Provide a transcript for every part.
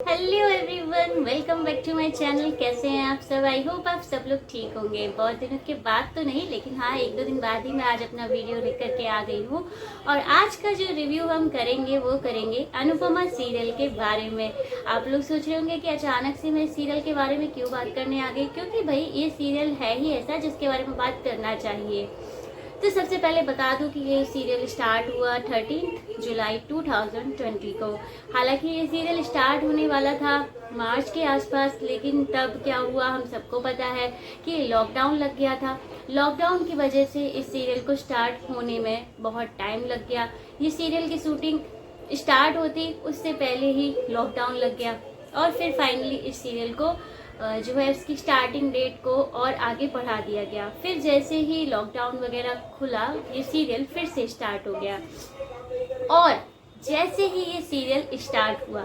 Hello everyone, welcome back to my channel. कैसे हैं आप सब? आई होप आप सब लोग ठीक होंगे। बहुत दिनों के बाद तो नहीं, लेकिन हाँ, एक दो दिन बाद ही मैं आज अपना वीडियो लेकर के आ गई हूँ। और आज का जो रिव्यू हम करेंगे वो करेंगे अनुपमा सीरियल के बारे में। आप लोग सोच रहे होंगे कि अचानक से मैं सीरियल के बारे में क्यों बात करने आ गई, क्योंकि भाई ये सीरियल है ही ऐसा जिसके बारे में बात करना चाहिए। तो सबसे पहले बता दूं कि ये सीरियल स्टार्ट हुआ 13 जुलाई 2020 को। हालांकि ये सीरियल स्टार्ट होने वाला था मार्च के आसपास, लेकिन तब क्या हुआ हम सबको पता है कि लॉकडाउन लग गया था। लॉकडाउन की वजह से इस सीरियल को स्टार्ट होने में बहुत टाइम लग गया। ये सीरियल की शूटिंग स्टार्ट होती उससे पहले ही लॉकडाउन लग गया, और फिर फाइनली इस सीरियल को जो है उसकी स्टार्टिंग डेट को और आगे बढ़ा दिया गया। फिर जैसे ही लॉकडाउन वगैरह खुला, ये सीरियल फिर से स्टार्ट हो गया। और जैसे ही ये सीरियल स्टार्ट हुआ,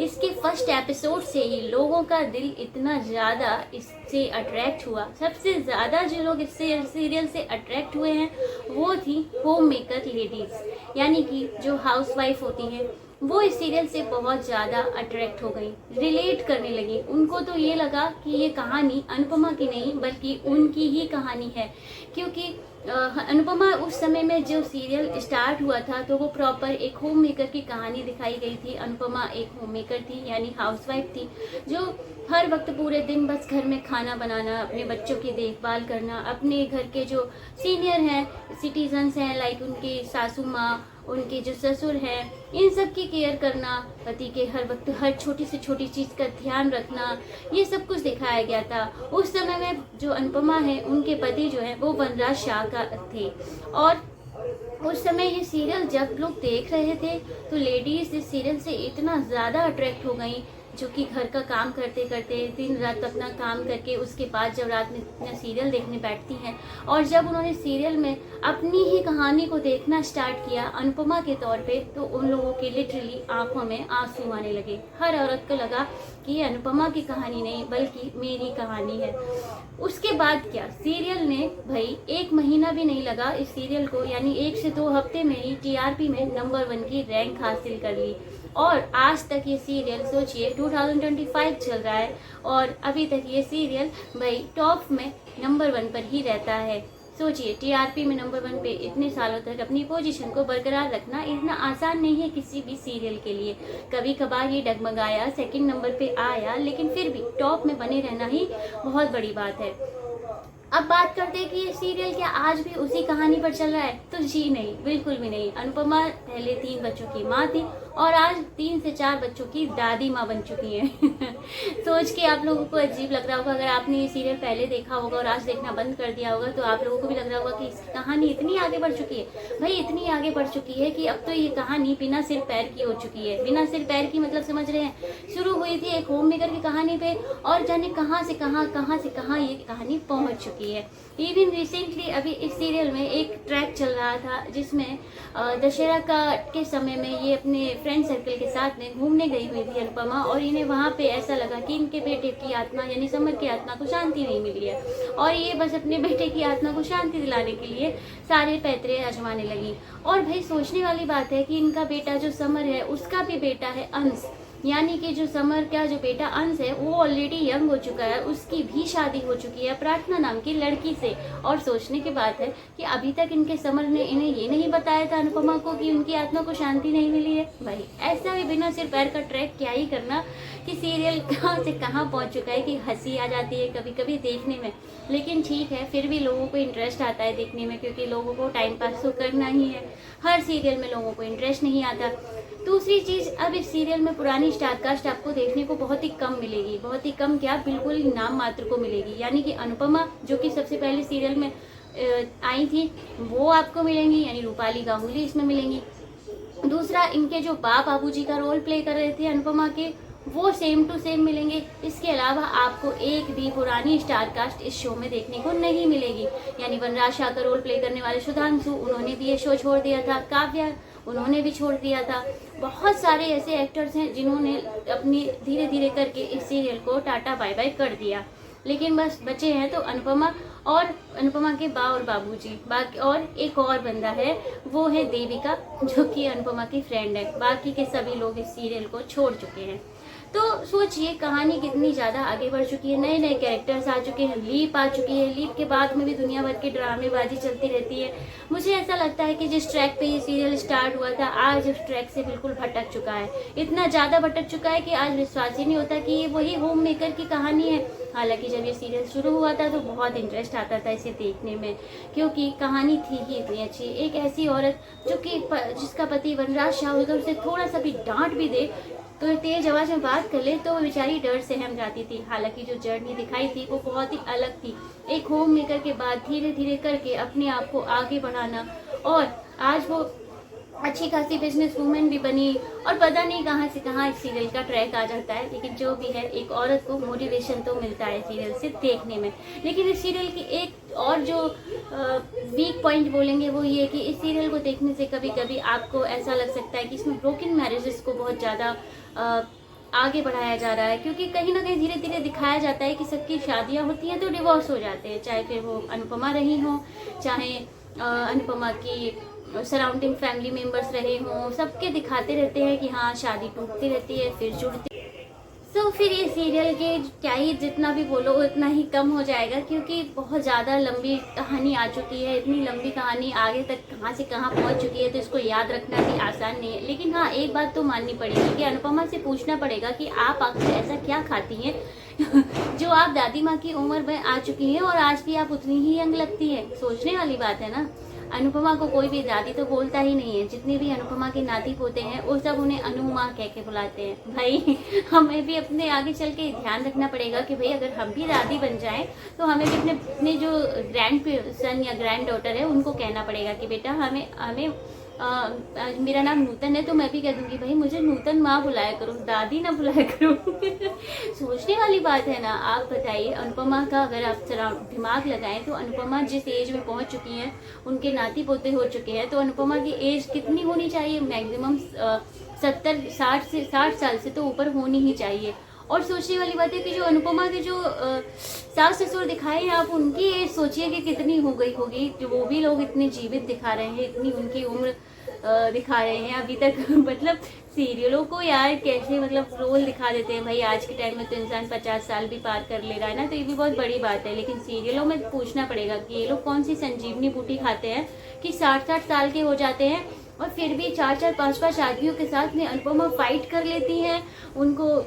इसके फर्स्ट एपिसोड से ही लोगों का दिल इतना ज़्यादा इससे अट्रैक्ट हुआ। सबसे ज़्यादा जो लोग इस सीरियल से अट्रैक्ट हुए हैं वो थी होम मेकर लेडीज़, यानी कि जो हाउसवाइफ होती हैं, वो इस सीरियल से बहुत ज़्यादा अट्रैक्ट हो गई, रिलेट करने लगी। उनको तो ये लगा कि ये कहानी अनुपमा की नहीं बल्कि उनकी ही कहानी है, क्योंकि अनुपमा उस समय में जो सीरियल स्टार्ट हुआ था तो वो प्रॉपर एक होम मेकर की कहानी दिखाई गई थी। अनुपमा एक होम मेकर थी, यानी हाउसवाइफ थी, जो हर वक्त पूरे दिन बस घर में खाना बनाना, अपने बच्चों की देखभाल करना, अपने घर के जो सीनियर हैं, सिटीजन्स हैं, लाइक उनकी सासू माँ, उनके जो ससुर हैं, इन सब की केयर करना, पति के हर वक्त हर छोटी से छोटी चीज़ का ध्यान रखना, ये सब कुछ दिखाया गया था। उस समय में जो अनुपमा है, उनके पति जो है वो वनराज शाह का थे। और उस समय ये सीरियल जब लोग देख रहे थे तो लेडीज इस सीरियल से इतना ज़्यादा अट्रैक्ट हो गई, जो कि घर का काम करते करते दिन रात अपना काम करके उसके बाद जब रात में सीरियल देखने बैठती हैं, और जब उन्होंने सीरियल में अपनी ही कहानी को देखना स्टार्ट किया अनुपमा के तौर पे, तो उन लोगों के लिटरली आंखों में आंसू आने लगे। हर औरत को लगा कि ये अनुपमा की कहानी नहीं बल्कि मेरी कहानी है। उसके बाद क्या, सीरियल ने भाई 1 महीना भी नहीं लगा इस सीरियल को, यानी 1 से 2 हफ्ते में ही टीआरपी में नंबर 1 की रैंक हासिल कर ली। और आज तक ये सीरियल सोचिए 2025 चल रहा है और अभी तक ये सीरियल भाई टॉप में नंबर 1 पर ही रहता है। सोचिए, टीआरपी में नंबर 1 पे इतने सालों तक अपनी पोजीशन को बरकरार रखना इतना आसान नहीं है किसी भी सीरियल के लिए। कभी कभार ये डगमगाया, सेकंड नंबर पे आया, लेकिन फिर भी टॉप में बने रहना ही बहुत बड़ी बात है। अब बात करते हैं कि ये सीरियल क्या आज भी उसी कहानी पर चल रहा है? तो जी नहीं, बिल्कुल भी नहीं। अनुपमा पहले 3 बच्चों की माँ थी और आज 3 से 4 बच्चों की दादी माँ बन चुकी हैं। सोच के आप लोगों को अजीब लग रहा होगा, अगर आपने ये सीरियल पहले देखा होगा और आज देखना बंद कर दिया होगा तो आप लोगों को भी लग रहा होगा कि इसकी कहानी इतनी आगे बढ़ चुकी है। भाई इतनी आगे बढ़ चुकी है कि अब तो ये कहानी बिना सिर पैर की हो चुकी है। बिना सिर पैर की मतलब समझ रहे हैं, शुरू हुई थी एक होम मेकर की कहानी पे और जाने कहाँ से कहाँ ये कहानी पहुँच चुकी है। इवन रिसेंटली अभी इस सीरियल में एक ट्रैक चल रहा था जिसमें दशहरा के समय में ये अपने फ्रेंड सर्कल के साथ में घूमने गई हुई थी अनुपमा, और इन्हें वहाँ पे ऐसा लगा कि इनके बेटे की आत्मा यानी समर की आत्मा को शांति नहीं मिली है, और ये बस अपने बेटे की आत्मा को शांति दिलाने के लिए सारे पैतरे आजमाने लगी। और भाई सोचने वाली बात है कि इनका बेटा जो समर है उसका भी बेटा है अंश, यानी कि जो समर का जो बेटा अंश है वो ऑलरेडी यंग हो चुका है, उसकी भी शादी हो चुकी है प्रार्थना नाम की लड़की से। और सोचने की बात है कि अभी तक इनके समर ने इन्हें ये नहीं बताया था अनुपमा को कि उनकी आत्मा को शांति नहीं मिली है। भाई ऐसा भी बिना सिर पैर का ट्रैक क्या ही करना कि सीरियल कहाँ से कहाँ पहुँच चुका है कि हंसी आ जाती है कभी कभी देखने में। लेकिन ठीक है, फिर भी लोगों को इंटरेस्ट आता है देखने में, क्योंकि लोगों को टाइम पास तो करना ही है। हर सीरियल में लोगों को इंटरेस्ट नहीं आता। दूसरी चीज़, अब इस सीरियल में पुरानी स्टारकास्ट आपको देखने को बहुत ही कम मिलेगी। बहुत ही कम क्या, बिल्कुल ही नाम मात्र को मिलेगी। यानी कि अनुपमा जो कि सबसे पहले सीरियल में आई थी वो आपको मिलेंगी, यानी रूपाली गांगुली इसमें मिलेंगी। दूसरा, इनके जो बाबूजी का रोल प्ले कर रहे थे अनुपमा के, वो सेम टू सेम मिलेंगे। इसके अलावा आपको एक भी पुरानी स्टारकास्ट इस शो में देखने को नहीं मिलेगी। यानी वनराज शाह का रोल प्ले करने वाले सुधांशु, उन्होंने भी ये शो छोड़ दिया था। काव्या, उन्होंने भी छोड़ दिया था। बहुत सारे ऐसे एक्टर्स हैं जिन्होंने अपनी धीरे धीरे करके इस सीरियल को टाटा बाय बाय कर दिया, लेकिन बस बचे हैं तो अनुपमा और अनुपमा के बा और बाबूजी। बाकी और एक और बंदा है, वो है देविका, जो कि अनुपमा की फ्रेंड है। बाकी के सभी लोग इस सीरियल को छोड़ चुके हैं। तो सोचिए कहानी कितनी ज़्यादा आगे बढ़ चुकी है, नए नए कैरेक्टर्स आ चुके हैं, लीप आ चुकी है, लीप के बाद में भी दुनिया भर की ड्रामेबाजी चलती रहती है। मुझे ऐसा लगता है कि जिस ट्रैक पे ये सीरियल स्टार्ट हुआ था आज उस ट्रैक से बिल्कुल भटक चुका है, इतना ज़्यादा भटक चुका है कि आज विश्वास ही नहीं होता कि ये वही होम मेकर की कहानी है। हालांकि जब ये सीरियल शुरू हुआ था तो बहुत इंटरेस्ट आता था इसे देखने में, क्योंकि कहानी थी ही इतनी अच्छी। एक ऐसी औरत जो कि जिसका पति वनराज शाह होकर उसे थोड़ा सा भी डांट भी दे तो तेज आवाज में बात कर ले तो वो बेचारी डर से सहम जाती थी। हालांकि जो जर्नी दिखाई थी वो बहुत ही अलग थी, एक होम मेकर के बाद धीरे धीरे करके अपने आप को आगे बढ़ाना, और आज वो अच्छी खासी बिजनेस वूमेन भी बनी, और पता नहीं कहाँ से कहाँ इस सीरियल का ट्रैक आ जाता है। लेकिन जो भी है, एक औरत को मोटिवेशन तो मिलता है सीरियल से देखने में। लेकिन इस सीरियल की एक और जो वीक पॉइंट बोलेंगे वो ये कि इस सीरियल को देखने से कभी कभी आपको ऐसा लग सकता है कि इसमें ब्रोकन मैरिजेस को बहुत ज़्यादा आगे बढ़ाया जा रहा है, क्योंकि कहीं ना कहीं धीरे धीरे दिखाया जाता है कि सबकी शादियां होती हैं तो डिवोर्स हो जाते हैं, चाहे फिर वो अनुपमा रही हो, चाहे अनुपमा की सराउंडिंग फैमिली मेंबर्स रहे हों, सबके दिखाते रहते हैं कि हाँ शादी टूटती रहती है फिर जुड़ती। तो फिर ये सीरियल के क्या ही जितना भी बोलो उतना ही कम हो जाएगा, क्योंकि बहुत ज़्यादा लंबी कहानी आ चुकी है। इतनी लंबी कहानी आगे तक कहाँ से कहाँ पहुँच चुकी है तो इसको याद रखना भी आसान नहीं है। लेकिन हाँ, एक बात तो माननी पड़ेगी कि अनुपमा से पूछना पड़ेगा कि आप आखिर ऐसा क्या खाती हैं जो आप दादी माँ की उम्र में आ चुकी हैं और आज भी आप उतनी ही यंग लगती है। सोचने वाली बात है ना। अनुपमा को कोई भी दादी तो बोलता ही नहीं है, जितने भी अनुपमा के नाती पोते हैं वो सब उन्हें अनुमा कह के बुलाते हैं। भाई हमें भी अपने आगे चल के ध्यान रखना पड़ेगा कि भाई अगर हम भी दादी बन जाएं तो हमें भी अपने जो ग्रैंड सन या ग्रैंड डॉटर है उनको कहना पड़ेगा कि बेटा हमें मेरा नाम नूतन है तो मैं भी कह दूंगी भाई मुझे नूतन माँ बुलाया करो, दादी ना बुलाया करो सोचने वाली बात है ना। आप बताइए, अनुपमा का अगर आप दिमाग लगाएं तो अनुपमा जिस एज में पहुंच चुकी हैं, उनके नाती पोते हो चुके हैं, तो अनुपमा की एज कितनी होनी चाहिए? मैक्सिमम 60 साल से तो ऊपर होनी ही चाहिए। और सोचने वाली बात है कि जो अनुपमा के जो सास ससुर दिखाए हैं, आप उनकी एज सोचिए कि कितनी हो गई होगी, जो वो भी लोग इतने जीवित दिखा रहे हैं, इतनी उनकी उम्र दिखा रहे हैं अभी तक मतलब सीरियलों को यार कैसे मतलब रोल दिखा देते हैं। भाई आज के टाइम में तो इंसान 50 साल भी पार कर ले रहा है ना, तो ये भी बहुत बड़ी बात है। लेकिन सीरियलों में पूछना पड़ेगा कि ये लोग कौन सी संजीवनी बूटी खाते हैं कि 60 साल के हो जाते हैं और फिर भी 4 5 आदमियों के साथ में अनुपमा फाइट कर लेती हैं, उनको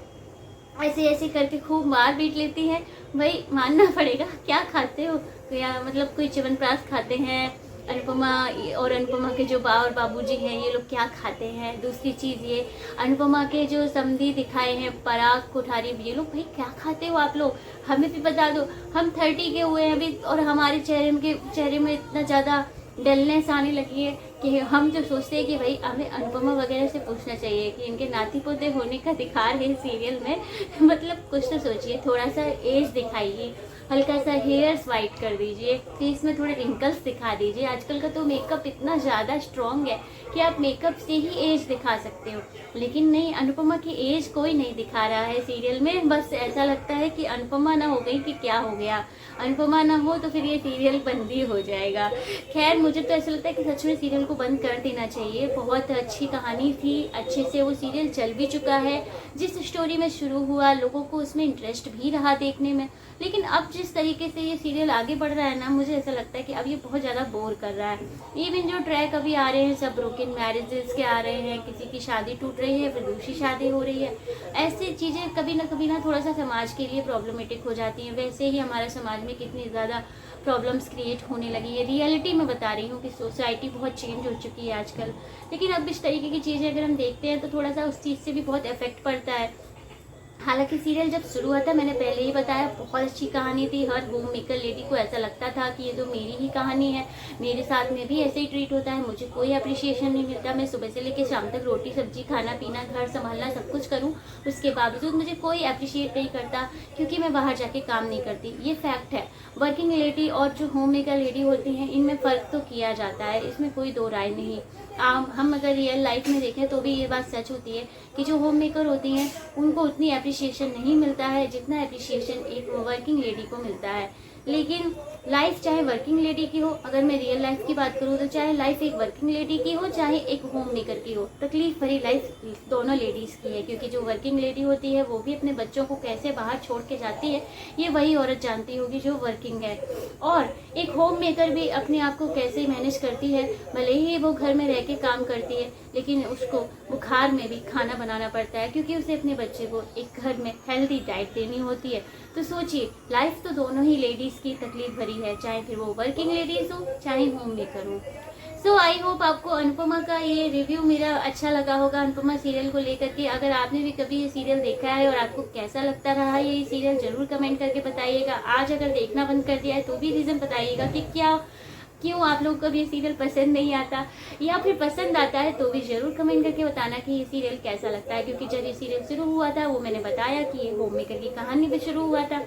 ऐसे ऐसे करके खूब मार पीट लेती है। भाई मानना पड़ेगा, क्या खाते हो? या मतलब कोई च्यवनप्राश खाते हैं अनुपमा, और अनुपमा के जो बा और बाबूजी हैं ये लोग क्या खाते हैं? दूसरी चीज़ ये अनुपमा के जो समधी दिखाए हैं पराग कोठारी, ये लोग भाई क्या खाते हो आप लोग? हमें भी बता दो। हम 30 के हुए हैं अभी और हमारे चेहरे में इतना ज़्यादा डलनेस आने लगी है कि हम जो सोचते हैं कि भाई हमें अनुपमा वगैरह से पूछना चाहिए कि इनके नाती पोते होने का दिखा रहे सीरियल में मतलब कुछ तो सोचिए, थोड़ा सा एज दिखाइए, हल्का सा हेयर्स वाइट कर दीजिए, फेस में थोड़े रिंकल्स दिखा दीजिए। आजकल का तो मेकअप इतना ज़्यादा स्ट्रॉन्ग है कि आप मेकअप से ही एज दिखा सकते हो, लेकिन नहीं, अनुपमा की एज कोई नहीं दिखा रहा है सीरियल में। बस ऐसा लगता है कि अनुपमा ना हो गई कि क्या हो गया, अनुपमा ना हो तो फिर ये सीरियल बंद ही हो जाएगा। खैर मुझे तो ऐसा लगता है कि सच में सीरियल को बंद कर देना चाहिए। बहुत अच्छी कहानी थी, अच्छे से वो सीरियल चल भी चुका है। जिस स्टोरी में शुरू हुआ लोगों को उसमें इंटरेस्ट भी रहा देखने में, लेकिन अब जिस तरीके से ये सीरियल आगे बढ़ रहा है ना, मुझे ऐसा लगता है कि अब ये बहुत ज़्यादा बोर कर रहा है। इवन जो ट्रैक अभी आ रहे हैं सब ब्रोकन मैरिजेस के आ रहे हैं, किसी की शादी टूट रही है फिर दूसरी शादी हो रही है, ऐसी चीज़ें कभी ना थोड़ा सा समाज के लिए प्रॉब्लमेटिक हो जाती हैं। वैसे ही हमारे समाज में कितनी ज़्यादा प्रॉब्लम्स क्रिएट होने लगी है। रियलिटी में बता रही हूँ कि सोसाइटी बहुत चेंज हो चुकी है आजकल, लेकिन अब इस तरीके की चीज़ें अगर हम देखते हैं तो थोड़ा सा उस चीज़ से भी बहुत इफेक्ट पड़ता है। हालांकि सीरियल जब शुरू हुआ था मैंने पहले ही बताया बहुत अच्छी कहानी थी। हर होम मेकर लेडी को ऐसा लगता था कि ये तो मेरी ही कहानी है, मेरे साथ में भी ऐसे ही ट्रीट होता है, मुझे कोई अप्रिशिएशन नहीं मिलता, मैं सुबह से लेकर शाम तक रोटी सब्जी खाना पीना घर संभालना सब कुछ करूँ, उसके बावजूद मुझे कोई अप्रिशिएट नहीं करता क्योंकि मैं बाहर जाके काम नहीं करती। ये फैक्ट है। वर्किंग लेडी और जो होम मेकर लेडी होती हैं इनमें फ़र्क तो किया जाता है, इसमें कोई दो राय नहीं। हम अगर रियल लाइफ में देखें तो भी ये बात सच होती है कि जो होम मेकर होती हैं उनको उतनी अप्रिशिएशन नहीं मिलता है जितना अप्रिशिएशन एक वर्किंग लेडी को मिलता है। लेकिन लाइफ चाहे वर्किंग लेडी की हो, अगर मैं रियल लाइफ की बात करूँ तो चाहे लाइफ एक वर्किंग लेडी की हो चाहे एक होम मेकर की हो, तकलीफ भरी लाइफ दोनों लेडीज़ की है। क्योंकि जो वर्किंग लेडी होती है वो भी अपने बच्चों को कैसे बाहर छोड़ के जाती है ये वही औरत जानती होगी जो वर्किंग है। और एक होम मेकर भी अपने आप को कैसे मैनेज करती है, भले ही वो घर में रह के काम करती है लेकिन उसको बुखार में भी खाना बनाना पड़ता है क्योंकि उसे अपने बच्चे को एक घर में हेल्दी डाइट देनी होती है। तो सोचिए, लाइफ तो दोनों ही लेडीज़ की तकलीफ भरी है, चाहे फिर वो वर्किंग लेडीज़ हो चाहे होम मेकर हो। सो आई होप आपको अनुपमा का ये रिव्यू मेरा अच्छा लगा होगा, अनुपमा सीरियल को लेकर के। अगर आपने भी कभी ये सीरियल देखा है और आपको कैसा लगता रहा ये सीरियल, ज़रूर कमेंट करके बताइएगा। आज अगर देखना बंद कर दिया है तो भी रीज़न बताइएगा कि क्यों आप लोगों को भी ये सीरियल पसंद नहीं आता, या फिर पसंद आता है तो भी ज़रूर कमेंट करके बताना कि ये सीरियल कैसा लगता है। क्योंकि जब ये सीरियल शुरू हुआ था वो मैंने बताया कि ये होम मेकर की कहानी पे शुरू हुआ था।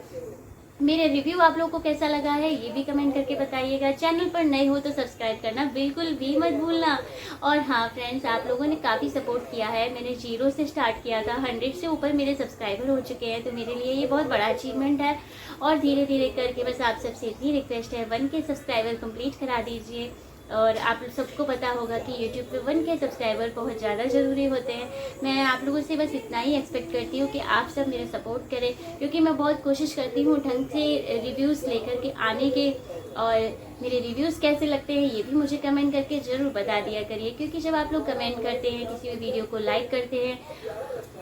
मेरे रिव्यू आप लोगों को कैसा लगा है ये भी कमेंट करके बताइएगा। चैनल पर नए हो तो सब्सक्राइब करना बिल्कुल भी मत भूलना। और हाँ फ्रेंड्स, आप लोगों ने काफ़ी सपोर्ट किया है। मैंने 0 से स्टार्ट किया था, 100 से ऊपर मेरे सब्सक्राइबर हो चुके हैं, तो मेरे लिए ये बहुत बड़ा अचीवमेंट है। और धीरे धीरे करके बस आप सबसे इतनी रिक्वेस्ट है, 1K सब्सक्राइबर कंप्लीट करा दीजिए। और आप सबको पता होगा कि YouTube पे 1K सब्सक्राइबर बहुत ज़्यादा ज़रूरी होते हैं। मैं आप लोगों से बस इतना ही एक्सपेक्ट करती हूँ कि आप सब मेरा सपोर्ट करें, क्योंकि मैं बहुत कोशिश करती हूँ ढंग से रिव्यूज़ लेकर के आने के। और मेरे रिव्यूज़ कैसे लगते हैं ये भी मुझे कमेंट करके ज़रूर बता दिया करिए। क्योंकि जब आप लोग कमेंट करते हैं, किसी भी वीडियो को लाइक करते हैं,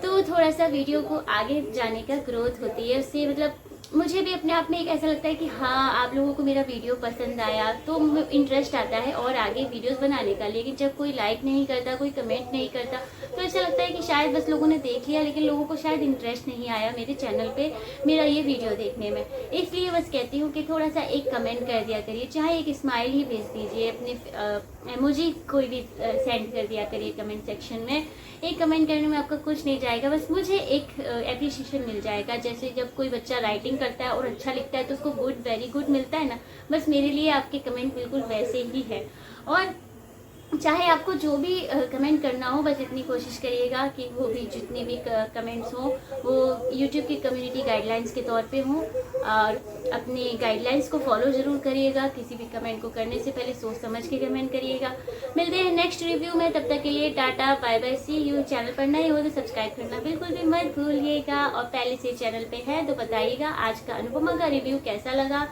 तो थोड़ा सा वीडियो को आगे जाने का ग्रोथ होती है। उससे मतलब मुझे भी अपने आप में एक ऐसा लगता है कि हाँ, आप लोगों को मेरा वीडियो पसंद आया तो इंटरेस्ट आता है और आगे वीडियोस बनाने का। लेकिन जब कोई लाइक नहीं करता, कोई कमेंट नहीं करता, तो ऐसा लगता है कि शायद बस लोगों ने देख लिया लेकिन लोगों को शायद इंटरेस्ट नहीं आया मेरे चैनल पे मेरा ये वीडियो देखने में। इसलिए बस कहती हूँ कि थोड़ा सा एक कमेंट कर दिया करिए, चाहे एक स्माइल ही भेज दीजिए, अपने इमोजी कोई भी सेंड कर दिया करिए कमेंट सेक्शन में। एक कमेंट करने में आपका कुछ नहीं जाएगा, बस मुझे एक एप्रिसिएशन मिल जाएगा। जैसे जब कोई बच्चा राइटिंग करता है और अच्छा लिखता है तो उसको गुड, वेरी गुड मिलता है ना, बस मेरे लिए आपके कमेंट बिल्कुल वैसे ही है। और चाहे आपको जो भी कमेंट करना हो, बस इतनी कोशिश करिएगा कि वो भी जितनी भी कमेंट्स हों वो YouTube की कम्युनिटी गाइडलाइंस के तौर पे हों। और अपनी गाइडलाइंस को फॉलो ज़रूर करिएगा। किसी भी कमेंट को करने से पहले सोच समझ के कमेंट करिएगा। मिलते हैं नेक्स्ट रिव्यू में, तब तक के लिए tata, bye bye, see you. Channel पर नए हो तो सब्सक्राइब करना बिल्कुल भी मत भूलिएगा। और पहले से चैनल पे है तो बताइएगा आज का अनुपमा का रिव्यू कैसा लगा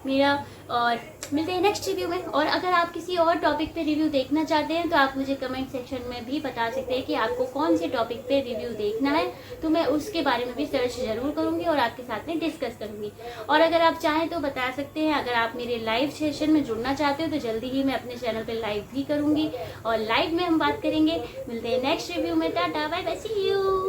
मेरा। और मिलते हैं नेक्स्ट रिव्यू में। और अगर आप किसी और टॉपिक पे रिव्यू देखना चाहते हैं तो आप मुझे कमेंट सेक्शन में भी बता सकते हैं कि आपको कौन से टॉपिक पे रिव्यू देखना है, तो मैं उसके बारे में भी सर्च जरूर करूंगी और आपके साथ में डिस्कस करूंगी। और अगर आप चाहें तो बता सकते हैं, अगर आप मेरे लाइव सेशन में जुड़ना चाहते हो तो जल्दी ही मैं अपने चैनल पर लाइव भी करूँगी और लाइव में हम बात करेंगे। मिलते हैं नेक्स्ट रिव्यू में, tata, bye bye, see you.